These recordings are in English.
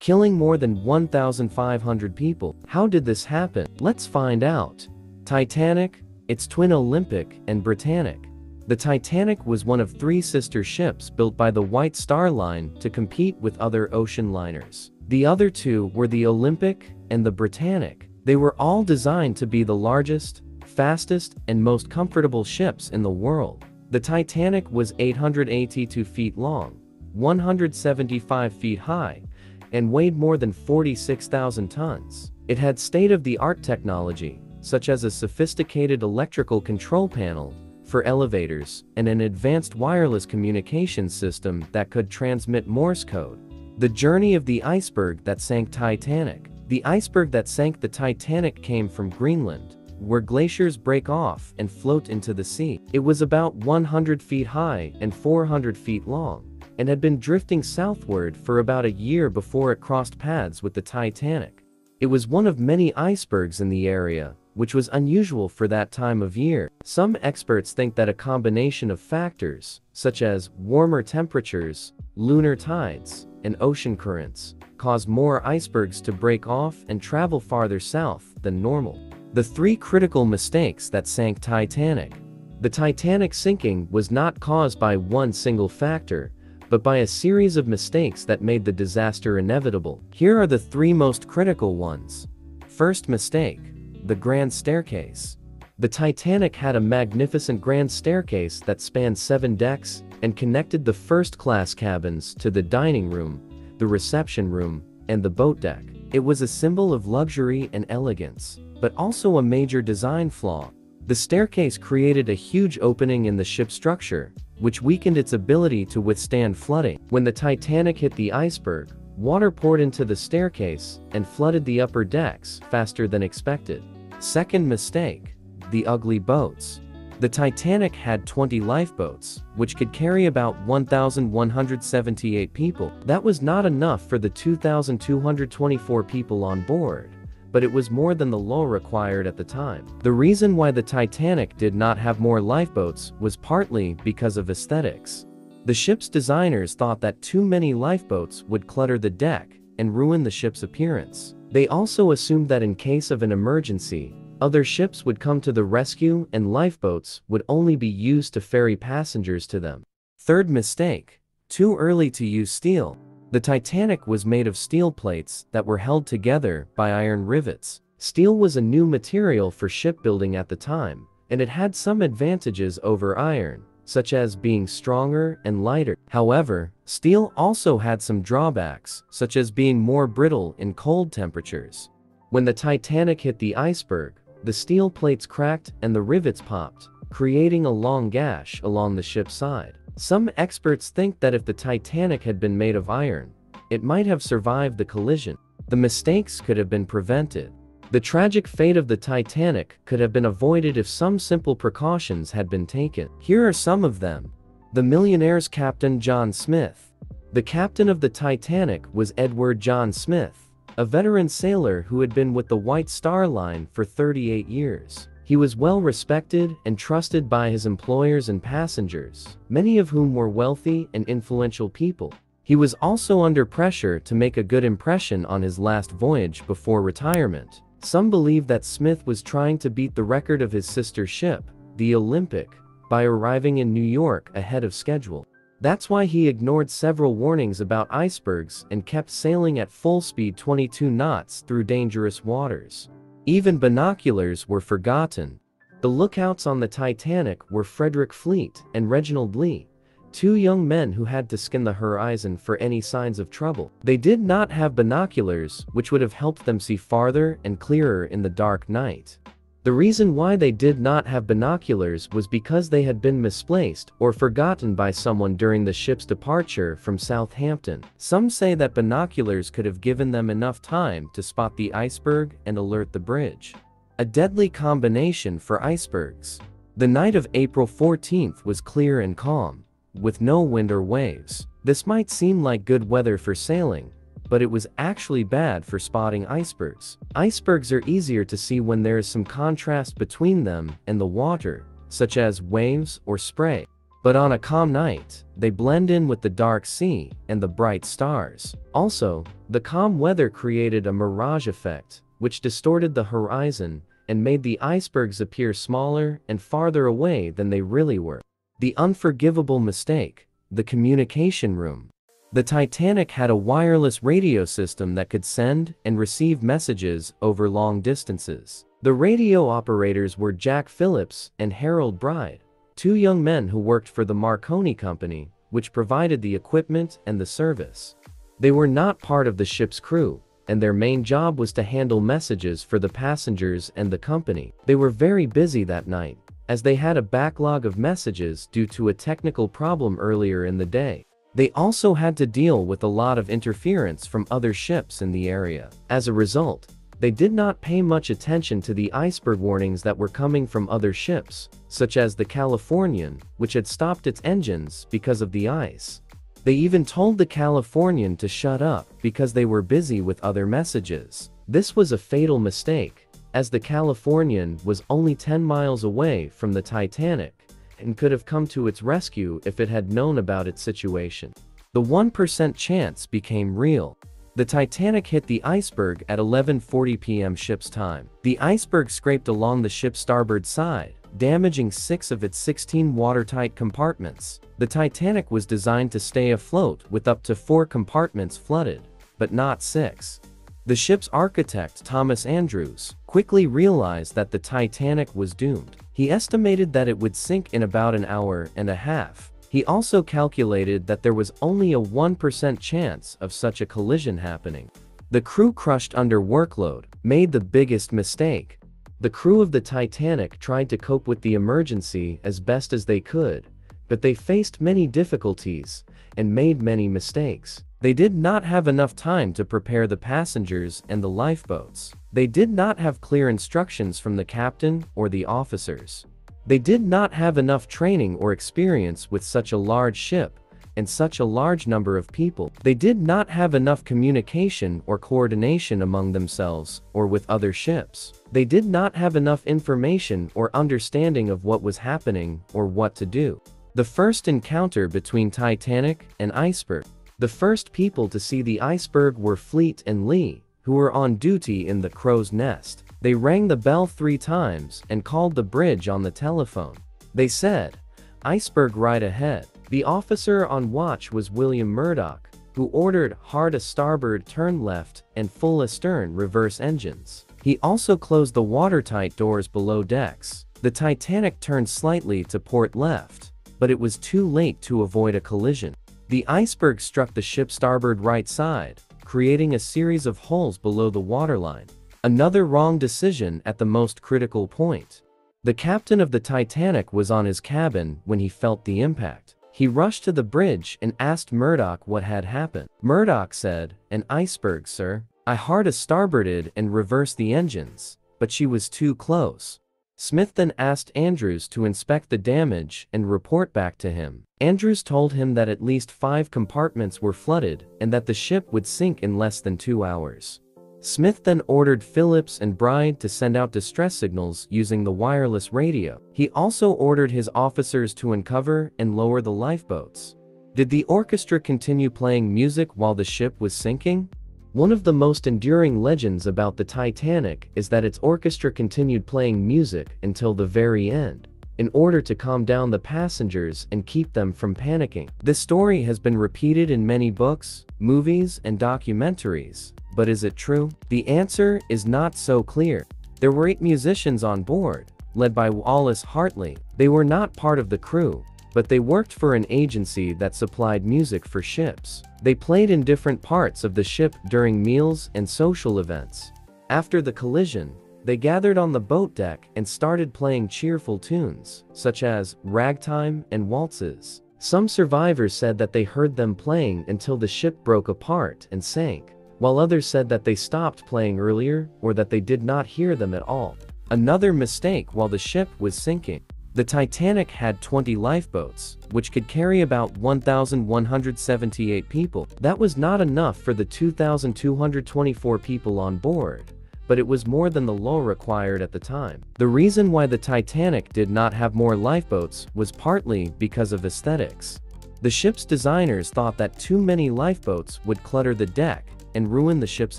killing more than 1,500 people. How did this happen? Let's find out. Titanic, its twin Olympic and Britannic. The Titanic was one of three sister ships built by the White Star Line to compete with other ocean liners. The other two were the Olympic and the Britannic. They were all designed to be the largest, fastest, and most comfortable ships in the world. The Titanic was 882 feet long, 175 feet high, and weighed more than 46,000 tons. It had state-of-the-art technology, such as a sophisticated electrical control panel for elevators and an advanced wireless communication system that could transmit Morse code. The journey of the iceberg that sank Titanic. The iceberg that sank the Titanic came from Greenland, where glaciers break off and float into the sea. It was about 100 feet high and 400 feet long, and had been drifting southward for about a year before it crossed paths with the Titanic. It was one of many icebergs in the area, which was unusual for that time of year. Some experts think that a combination of factors, such as warmer temperatures, lunar tides, and ocean currents, caused more icebergs to break off and travel farther south than normal. The three critical mistakes that sank Titanic. The Titanic sinking was not caused by one single factor, but by a series of mistakes that made the disaster inevitable. Here are the three most critical ones. First mistake: the grand staircase. The Titanic had a magnificent grand staircase that spanned 7 decks and connected the first-class cabins to the dining room, the reception room, and the boat deck. It was a symbol of luxury and elegance, but also a major design flaw. The staircase created a huge opening in the ship's structure, which weakened its ability to withstand flooding. When the Titanic hit the iceberg, water poured into the staircase and flooded the upper decks faster than expected. Second mistake: the ugly boats. The Titanic had 20 lifeboats, which could carry about 1,178 people. That was not enough for the 2,224 people on board, but it was more than the law required at the time. The reason why the Titanic did not have more lifeboats was partly because of aesthetics. The ship's designers thought that too many lifeboats would clutter the deck and ruin the ship's appearance. They also assumed that in case of an emergency, other ships would come to the rescue and lifeboats would only be used to ferry passengers to them. Third mistake: too early to use steel. The Titanic was made of steel plates that were held together by iron rivets. Steel was a new material for shipbuilding at the time, and it had some advantages over iron, such as being stronger and lighter. However, steel also had some drawbacks, such as being more brittle in cold temperatures. When the Titanic hit the iceberg, the steel plates cracked and the rivets popped, creating a long gash along the ship's side. Some experts think that if the Titanic had been made of iron, it might have survived the collision. The mistakes could have been prevented. The tragic fate of the Titanic could have been avoided if some simple precautions had been taken. Here are some of them. The millionaire's Captain John Smith. The captain of the Titanic was Edward John Smith, a veteran sailor who had been with the White Star Line for 38 years. He was well respected and trusted by his employers and passengers, many of whom were wealthy and influential people. He was also under pressure to make a good impression on his last voyage before retirement. Some believe that Smith was trying to beat the record of his sister ship, the Olympic, by arriving in New York ahead of schedule. That's why he ignored several warnings about icebergs and kept sailing at full speed 22 knots through dangerous waters. Even binoculars were forgotten. The lookouts on the Titanic were Frederick Fleet and Reginald Lee, two young men who had to scan the horizon for any signs of trouble. They did not have binoculars, which would have helped them see farther and clearer in the dark night. The reason why they did not have binoculars was because they had been misplaced or forgotten by someone during the ship's departure from Southampton. Some say that binoculars could have given them enough time to spot the iceberg and alert the bridge. A deadly combination for icebergs. The night of April 14th was clear and calm, with no wind or waves. This might seem like good weather for sailing, but it was actually bad for spotting icebergs. Icebergs are easier to see when there is some contrast between them and the water, such as waves or spray. But on a calm night, they blend in with the dark sea and the bright stars. Also, the calm weather created a mirage effect, which distorted the horizon and made the icebergs appear smaller and farther away than they really were. The unforgivable mistake: the communication room. The Titanic had a wireless radio system that could send and receive messages over long distances. The radio operators were Jack Phillips and Harold Bride, two young men who worked for the Marconi Company, which provided the equipment and the service. They were not part of the ship's crew, and their main job was to handle messages for the passengers and the company. They were very busy that night, as they had a backlog of messages due to a technical problem earlier in the day. They also had to deal with a lot of interference from other ships in the area. As a result, they did not pay much attention to the iceberg warnings that were coming from other ships, such as the Californian, which had stopped its engines because of the ice. They even told the Californian to shut up because they were busy with other messages. This was a fatal mistake, as the Californian was only 10 miles away from the Titanic and could have come to its rescue if it had known about its situation. The 1% chance became real. The Titanic hit the iceberg at 11:40 p.m. ship's time. The iceberg scraped along the ship's starboard side, damaging 6 of its 16 watertight compartments. The Titanic was designed to stay afloat with up to 4 compartments flooded, but not 6. The ship's architect, Thomas Andrews, quickly realized that the Titanic was doomed. He estimated that it would sink in about an hour and a half. He also calculated that there was only a 1% chance of such a collision happening. The crew, crushed under workload, made the biggest mistake. The crew of the Titanic tried to cope with the emergency as best as they could, but they faced many difficulties and made many mistakes. They did not have enough time to prepare the passengers and the lifeboats. They did not have clear instructions from the captain or the officers. They did not have enough training or experience with such a large ship and such a large number of people. They did not have enough communication or coordination among themselves or with other ships. They did not have enough information or understanding of what was happening or what to do. The first encounter between Titanic and iceberg. The first people to see the iceberg were Fleet and Lee, who were on duty in the crow's nest. They rang the bell 3 times and called the bridge on the telephone. They said, "Iceberg right ahead." The officer on watch was William Murdoch, who ordered hard a starboard turn left and full astern reverse engines. He also closed the watertight doors below decks. The Titanic turned slightly to port left, but it was too late to avoid a collision. The iceberg struck the ship's starboard right side, creating a series of holes below the waterline. Another wrong decision at the most critical point. The captain of the Titanic was on his cabin when he felt the impact. He rushed to the bridge and asked Murdoch what had happened. Murdoch said, "An iceberg, sir. I hard a starboarded and reversed the engines, but she was too close." Smith then asked Andrews to inspect the damage and report back to him. Andrews told him that at least 5 compartments were flooded and that the ship would sink in less than 2 hours. Smith then ordered Phillips and Bride to send out distress signals using the wireless radio. He also ordered his officers to uncover and lower the lifeboats. Did the orchestra continue playing music while the ship was sinking? One of the most enduring legends about the Titanic is that its orchestra continued playing music until the very end, in order to calm down the passengers and keep them from panicking. This story has been repeated in many books, movies, and documentaries, but is it true? The answer is not so clear. There were 8 musicians on board, led by Wallace Hartley. They were not part of the crew, but they worked for an agency that supplied music for ships. They played in different parts of the ship during meals and social events. After the collision, they gathered on the boat deck and started playing cheerful tunes, such as ragtime and waltzes. Some survivors said that they heard them playing until the ship broke apart and sank, while others said that they stopped playing earlier or that they did not hear them at all. Another mistake while the ship was sinking. The Titanic had 20 lifeboats, which could carry about 1,178 people. That was not enough for the 2,224 people on board, but it was more than the law required at the time. The reason why the Titanic did not have more lifeboats was partly because of aesthetics. The ship's designers thought that too many lifeboats would clutter the deck and ruin the ship's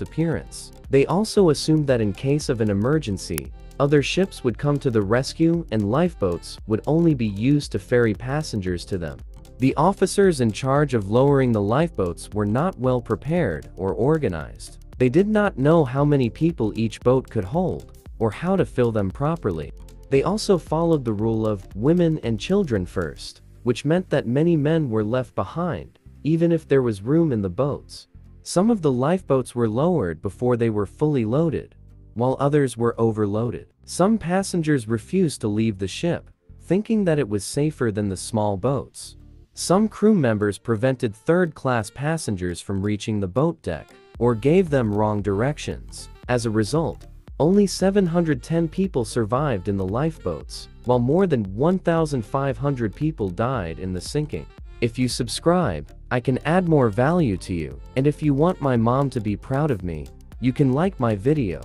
appearance. They also assumed that in case of an emergency, other ships would come to the rescue and lifeboats would only be used to ferry passengers to them. The officers in charge of lowering the lifeboats were not well prepared or organized. They did not know how many people each boat could hold, or how to fill them properly. They also followed the rule of women and children first, which meant that many men were left behind, even if there was room in the boats. Some of the lifeboats were lowered before they were fully loaded, while others were overloaded. Some passengers refused to leave the ship, thinking that it was safer than the small boats. Some crew members prevented third-class passengers from reaching the boat deck, or gave them wrong directions. As a result, only 710 people survived in the lifeboats, while more than 1,500 people died in the sinking. If you subscribe, I can add more value to you, and if you want my mom to be proud of me, you can like my video.